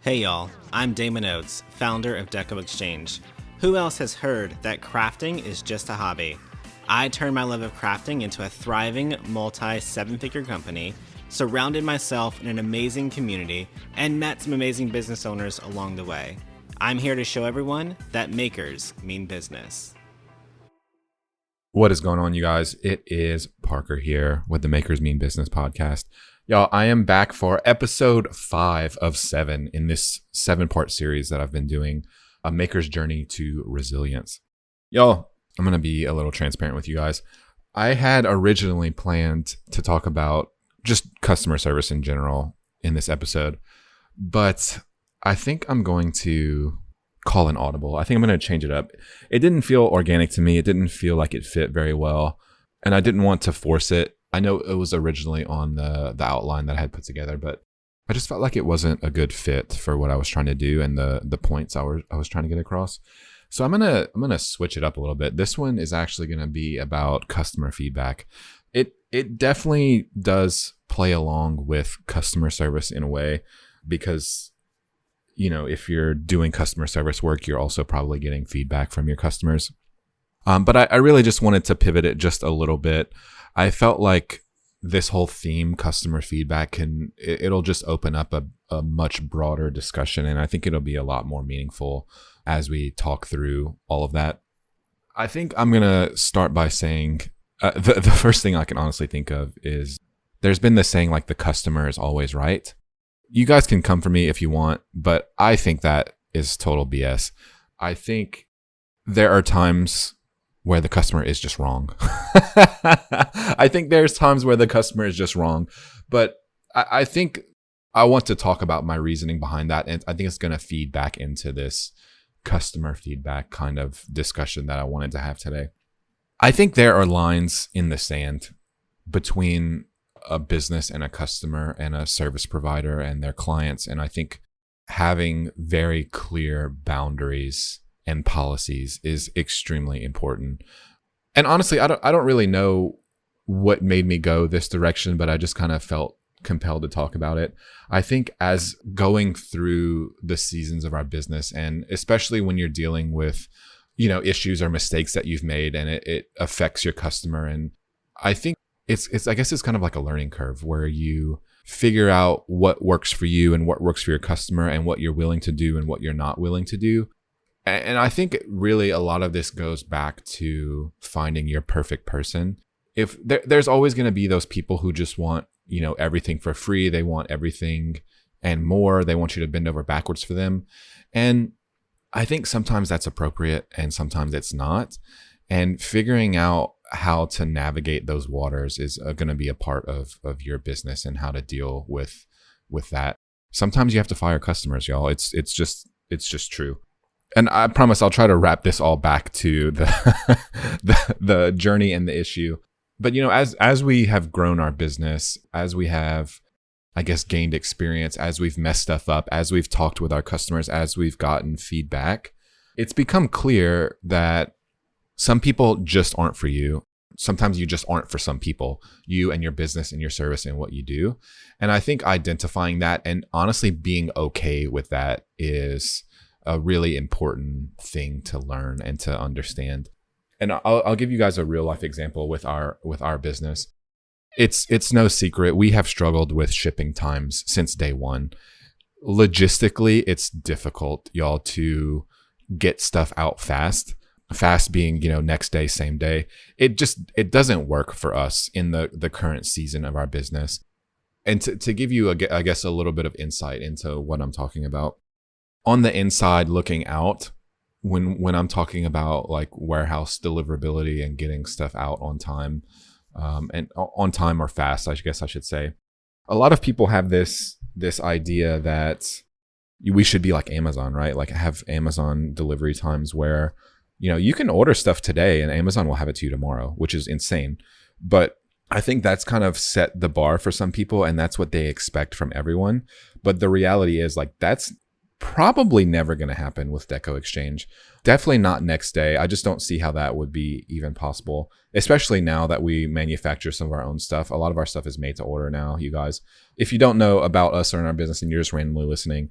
Hey y'all, I'm Damon Oates, founder of Deco Exchange. Who else has heard that crafting is just a hobby? I turned my love of crafting into a thriving multi-seven-figure company, surrounded myself in an amazing community, and met some amazing business owners along the way. I'm here to show everyone that makers mean business. What is going on, you guys? It is Parker here with the Makers Mean Business podcast. Y'all, I am back for episode 5 of 7 in this 7-part series that I've been doing, A Maker's Journey to Resilience. Y'all, I'm going to be a little transparent with you guys. I had originally planned to talk about just customer service in general in this episode, but I think I'm going to call an audible. I think I'm going to change it up. It didn't feel organic to me. It didn't feel like it fit very well, and I didn't want to force it. I know it was originally on the outline that I had put together, but I just felt like it wasn't a good fit for what I was trying to do and the points I was trying to get across. So I'm gonna switch it up a little bit. This one is actually gonna be about customer feedback. It definitely does play along with customer service in a way, because if you're doing customer service work, you're also probably getting feedback from your customers. But I really just wanted to pivot it just a little bit. I felt like this whole theme, customer feedback, it'll just open up a much broader discussion, and I think it'll be a lot more meaningful as we talk through all of that. I think I'm going to start by saying the first thing I can honestly think of is there's been this saying like the customer is always right. You guys can come for me if you want, but I think that is total BS. I think there are times where the customer is just wrong. I think there's times where the customer is just wrong, but I think I want to talk about my reasoning behind that, and I think it's going to feed back into this customer feedback kind of discussion that I wanted to have today. I think there are lines in the sand between a business and a customer and a service provider and their clients, and I think having very clear boundaries and policies is extremely important. And honestly, I don't really know what made me go this direction, but I just kind of felt compelled to talk about it. I think as going through the seasons of our business, and especially when you're dealing with, issues or mistakes that you've made and it affects your customer. And I think I guess it's kind of like a learning curve where you figure out what works for you and what works for your customer and what you're willing to do and what you're not willing to do. And I think really a lot of this goes back to finding your perfect person. If there's always going to be those people who just want, everything for free. They want everything and more. They want you to bend over backwards for them. And I think sometimes that's appropriate and sometimes it's not. And figuring out how to navigate those waters is going to be a part of your business and how to deal with that. Sometimes you have to fire customers, y'all. It's just true. And I promise I'll try to wrap this all back to the journey and the issue. But, as we have grown our business, as we have, I guess, gained experience, as we've messed stuff up, as we've talked with our customers, as we've gotten feedback, it's become clear that some people just aren't for you. Sometimes you just aren't for some people, you and your business and your service and what you do. And I think identifying that and honestly being okay with that is a really important thing to learn and to understand. And I'll give you guys a real life example with our business. It's no secret we have struggled with shipping times since day one. Logistically, it's difficult, y'all, to get stuff out fast. Fast being, next day, same day. It doesn't work for us in the current season of our business. And to give you, I guess, a little bit of insight into what I'm talking about. On the inside looking out, when I'm talking about like warehouse deliverability and getting stuff out on time, and on time or fast, I guess I should say, a lot of people have this idea that we should be like Amazon, right? Like have Amazon delivery times where, you can order stuff today and Amazon will have it to you tomorrow, which is insane. But I think that's kind of set the bar for some people, and that's what they expect from everyone. But the reality is like that's probably never going to happen with Deco Exchange. Definitely not next day. I just don't see how that would be even possible, especially now that we manufacture some of our own stuff. A lot of our stuff is made to order now, you guys. If you don't know about us or in our business and you're just randomly listening,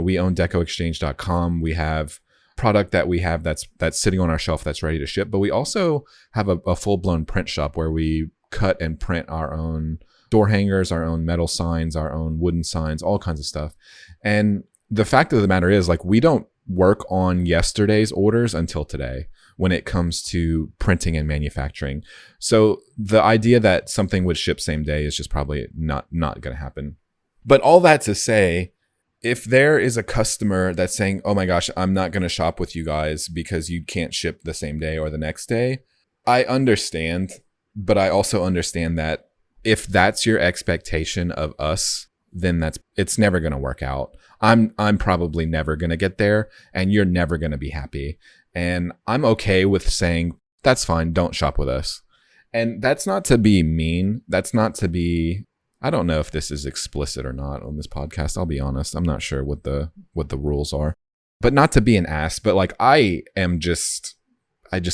we own decoexchange.com. We have product that we have that's sitting on our shelf that's ready to ship, but we also have a full-blown print shop where we cut and print our own door hangers, our own metal signs, our own wooden signs, all kinds of stuff. And the fact of the matter is, like, we don't work on yesterday's orders until today when it comes to printing and manufacturing. So the idea that something would ship same day is just probably not going to happen. But all that to say, if there is a customer that's saying, oh my gosh, I'm not going to shop with you guys because you can't ship the same day or the next day, I understand. But I also understand that if that's your expectation of us, then it's never going to work out. I'm probably never going to get there, and you're never going to be happy. And I'm okay with saying, that's fine, don't shop with us. And that's not to be mean. That's not to be, I don't know if this is explicit or not on this podcast. I'll be honest. I'm not sure what the rules are. But not to be an ass, but like I just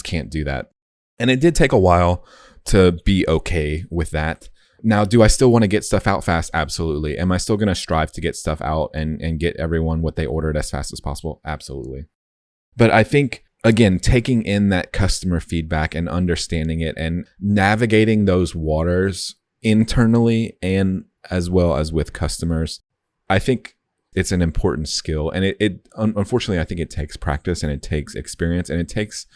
can't do that. And it did take a while to be okay with that. Now, do I still want to get stuff out fast? Absolutely. Am I still going to strive to get stuff out and get everyone what they ordered as fast as possible? Absolutely. But I think, again, taking in that customer feedback and understanding it and navigating those waters internally and as well as with customers, I think it's an important skill. And it unfortunately, I think it takes practice and it takes experience and it takes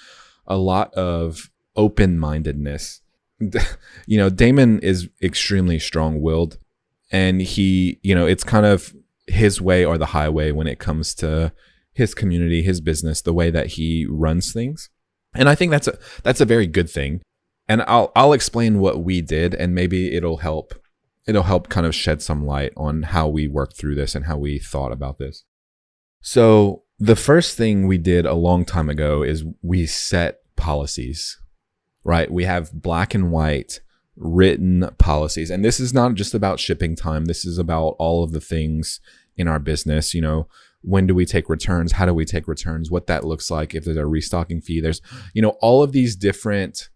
a lot of open-mindedness. Damon is extremely strong-willed, and he, it's kind of his way or the highway when it comes to his community, his business, the way that he runs things. And I think that's a very good thing. And I'll explain what we did, and maybe it'll help kind of shed some light on how we worked through this and how we thought about this. So the first thing we did a long time ago is we set policies. Right? We have black and white written policies. And this is not just about shipping time. This is about all of the things in our business. When do we take returns? How do we take returns? What that looks like, if there's a restocking fee. There's, all of these different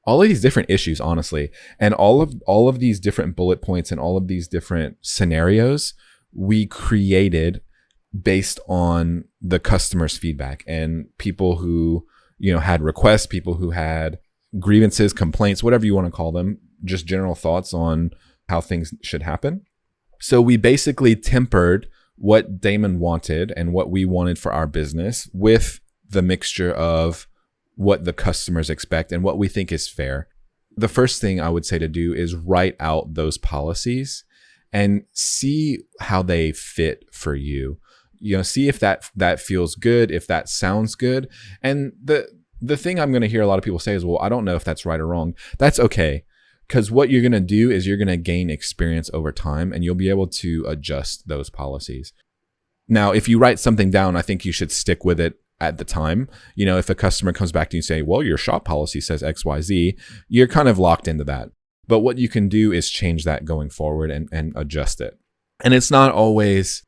issues, honestly. And all of these different bullet points and all of these different scenarios we created based on the customer's feedback and people who, had requests, people who had grievances, complaints, whatever you want to call them, just general thoughts on how things should happen. So we basically tempered what Damon wanted and what we wanted for our business with the mixture of what the customers expect and what we think is fair. The first thing I would say to do is write out those policies and see how they fit for you. See if that feels good, if that sounds good. And the thing I'm going to hear a lot of people say is, well, I don't know if that's right or wrong. That's okay. Because what you're going to do is you're going to gain experience over time and you'll be able to adjust those policies. Now, if you write something down, I think you should stick with it at the time. If a customer comes back to you and say, well, your shop policy says XYZ, you're kind of locked into that. But what you can do is change that going forward and adjust it. And it's not always,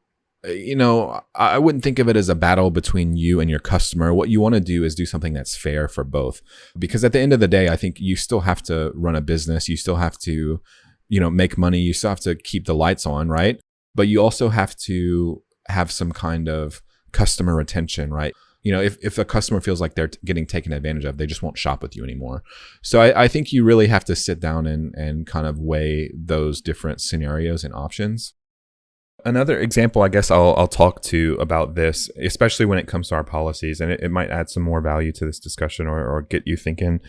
I wouldn't think of it as a battle between you and your customer. What you want to do is do something that's fair for both. Because at the end of the day, I think you still have to run a business. You still have to, make money. You still have to keep the lights on, right? But you also have to have some kind of customer retention, right? If a customer feels like they're getting taken advantage of, they just won't shop with you anymore. So I think you really have to sit down and kind of weigh those different scenarios and options. Another example, I guess I'll talk to about this, especially when it comes to our policies, and it might add some more value to this discussion or get you thinking.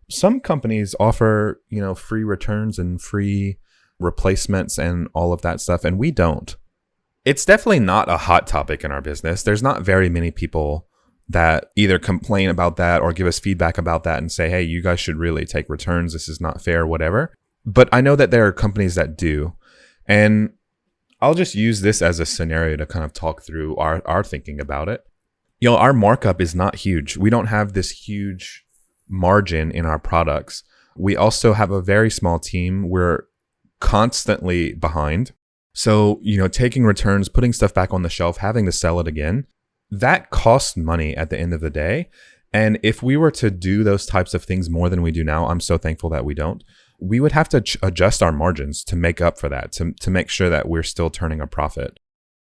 Some companies offer, free returns and free replacements and all of that stuff, and we don't. It's definitely not a hot topic in our business. There's not very many people that either complain about that or give us feedback about that and say, hey, you guys should really take returns. This is not fair, whatever. But I know that there are companies that do. And I'll just use this as a scenario to kind of talk through our thinking about it. Our markup is not huge. We don't have this huge margin in our products. We also have a very small team. We're constantly behind. So, taking returns, putting stuff back on the shelf, having to sell it again, that costs money at the end of the day. And if we were to do those types of things more than we do now, I'm so thankful that we don't. We would have to adjust our margins to make up for that, to make sure that we're still turning a profit.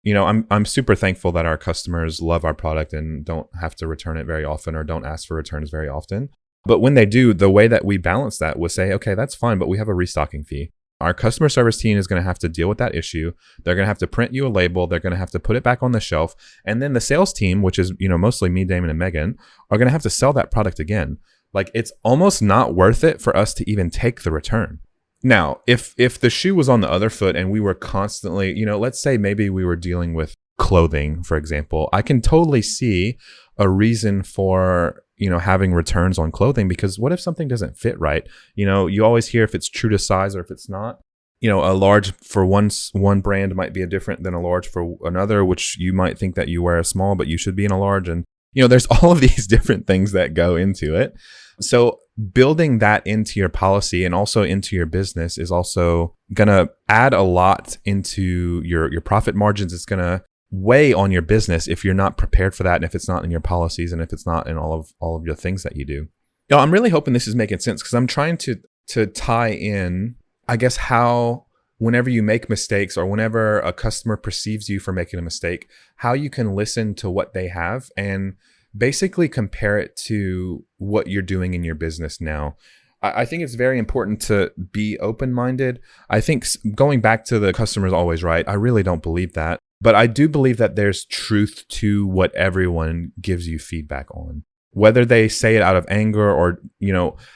I'm super thankful that our customers love our product and don't have to return it very often or don't ask for returns very often. But when they do, the way that we balance that was say, okay, that's fine, but we have a restocking fee. Our customer service team is going to have to deal with that issue. They're going to have to print you a label. They're going to have to put it back on the shelf. And then the sales team, which is, mostly me, Damon, and Megan, are going to have to sell that product again. Like, it's almost not worth it for us to even take the return. Now, if the shoe was on the other foot and we were constantly, let's say maybe we were dealing with clothing, for example, I can totally see a reason for having returns on clothing, because what if something doesn't fit right? You always hear if it's true to size or if it's not. A large for one brand might be different than a large for another, which you might think that you wear a small, but you should be in a large. And, there's all of these different things that go into it. So building that into your policy and also into your business is also going to add a lot into your profit margins. It's going to weigh on your business if you're not prepared for that, and if it's not in your policies, and if it's not in all of your things that you do. I'm really hoping this is making sense, because I'm trying to tie in, I guess, how whenever you make mistakes or whenever a customer perceives you for making a mistake, how you can listen to what they have and basically compare it to what you're doing in your business now. I think it's very important to be open-minded. I think going back to the customer's always right, I really don't believe that. But I do believe that there's truth to what everyone gives you feedback on. Whether they say it out of anger or,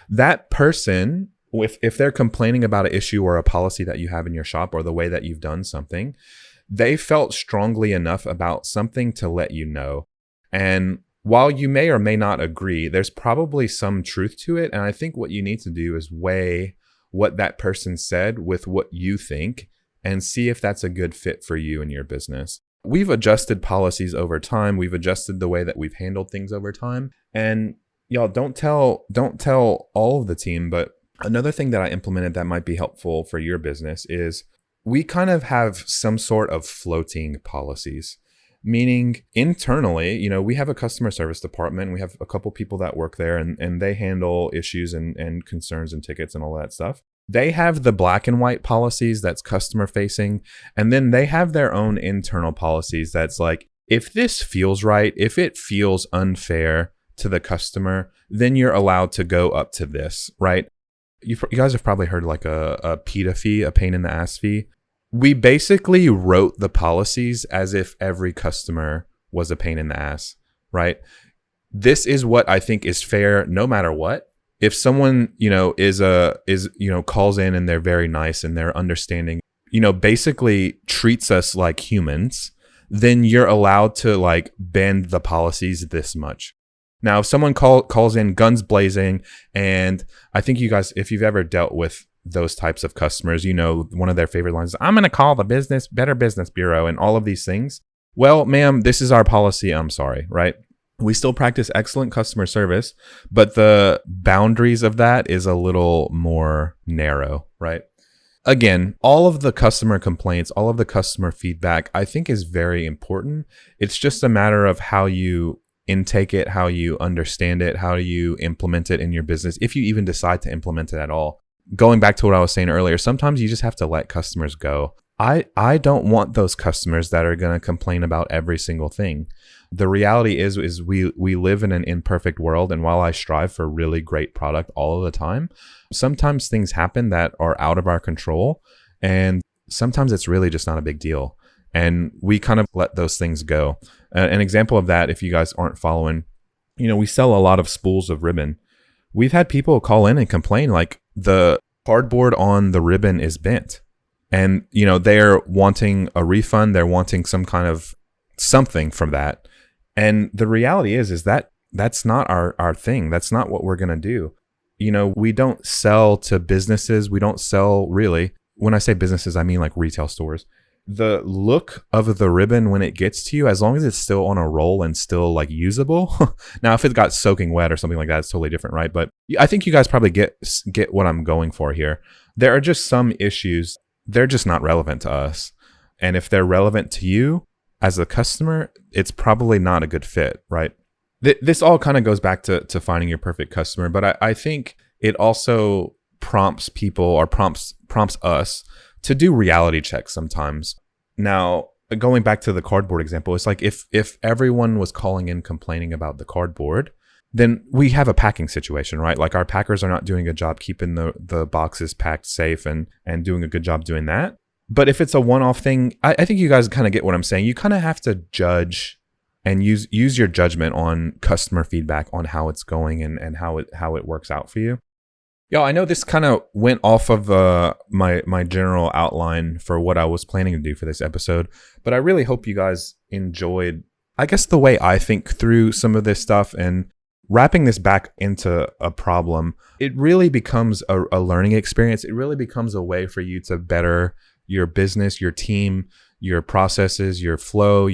that person, if they're complaining about an issue or a policy that you have in your shop or the way that you've done something, they felt strongly enough about something to let you know. And while you may or may not agree, there's probably some truth to it. And I think what you need to do is weigh what that person said with what you think and see if that's a good fit for you and your business. We've adjusted policies over time. We've adjusted the way that we've handled things over time. And y'all, don't tell all of the team, but another thing that I implemented that might be helpful for your business is we kind of have some sort of floating policies. Meaning internally, we have a customer service department. We have a couple people that work there and they handle issues and concerns and tickets and all that stuff. They have the black and white policies that's customer facing. And then they have their own internal policies that's like, if this feels right, if it feels unfair to the customer, then you're allowed to go up to this, right? You guys have probably heard like a PITA fee, a pain in the ass fee. We basically wrote the policies as if every customer was a pain in the ass, right? This is what I think is fair no matter what. If someone, calls in and they're very nice and they're understanding, basically treats us like humans, then you're allowed to like bend the policies this much. Now, if someone calls in guns blazing, and I think you guys, if you've ever dealt with those types of customers, one of their favorite lines is, I'm going to call the Better Business Bureau and all of these things. Well, ma'am, this is our policy. I'm sorry, right? We still practice excellent customer service, but the boundaries of that is a little more narrow, right? Again, all of the customer complaints, all of the customer feedback, I think is very important. It's just a matter of how you intake it, how you understand it, how you implement it in your business, if you even decide to implement it at all. Going back to what I was saying earlier, sometimes you just have to let customers go. I don't want those customers that are going to complain about every single thing. The reality is we live in an imperfect world, and while I strive for really great product all of the time, sometimes things happen that are out of our control, and sometimes it's really just not a big deal. And we kind of let those things go. An example of that, if you guys aren't following, we sell a lot of spools of ribbon. We've had people call in and complain like the cardboard on the ribbon is bent. And, they're wanting a refund. They're wanting some kind of something from that. And the reality is that that's not our thing. That's not what we're going to do. We don't sell to businesses. We don't sell really. When I say businesses, I mean like retail stores. The look of the ribbon when it gets to you, as long as it's still on a roll and still like usable. Now, if it got soaking wet or something like that, it's totally different, right? But I think you guys probably get what I'm going for here. There are just some issues. They're just not relevant to us. And if they're relevant to you as a customer, it's probably not a good fit, right? This all kind of goes back to finding your perfect customer. But I think it also prompts people or prompts us to do reality checks sometimes. Now, going back to the cardboard example, it's like if everyone was calling in complaining about the cardboard, then we have a packing situation, right? Like our packers are not doing a job keeping the boxes packed safe and doing a good job doing that. But if it's a one-off thing, I think you guys kind of get what I'm saying. You kind of have to judge and use your judgment on customer feedback on how it's going and how it works out for you. I know this kind of went off of my general outline for what I was planning to do for this episode, but I really hope you guys enjoyed, I guess, the way I think through some of this stuff and wrapping this back into a problem. It really becomes a learning experience. It really becomes a way for you to better your business, your team, your processes, your flow,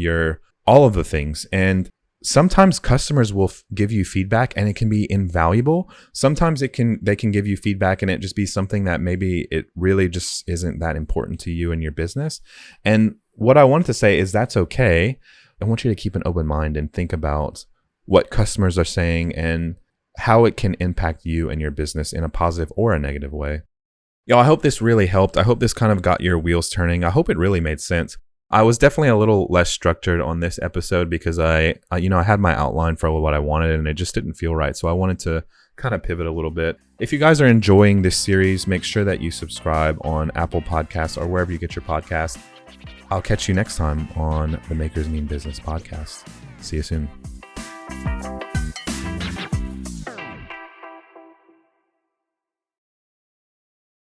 all of the things. And sometimes customers will give you feedback and it can be invaluable. Sometimes they can give you feedback and it just be something that maybe it really just isn't that important to you and your business. And what I wanted to say is that's okay. I want you to keep an open mind and think about what customers are saying and how it can impact you and your business in a positive or a negative way. I hope this really helped. I hope this kind of got your wheels turning. I hope it really made sense. I was definitely a little less structured on this episode because I had my outline for what I wanted and it just didn't feel right. So I wanted to kind of pivot a little bit. If you guys are enjoying this series, make sure that you subscribe on Apple Podcasts or wherever you get your podcast. I'll catch you next time on the Makers Mean Business podcast. See you soon.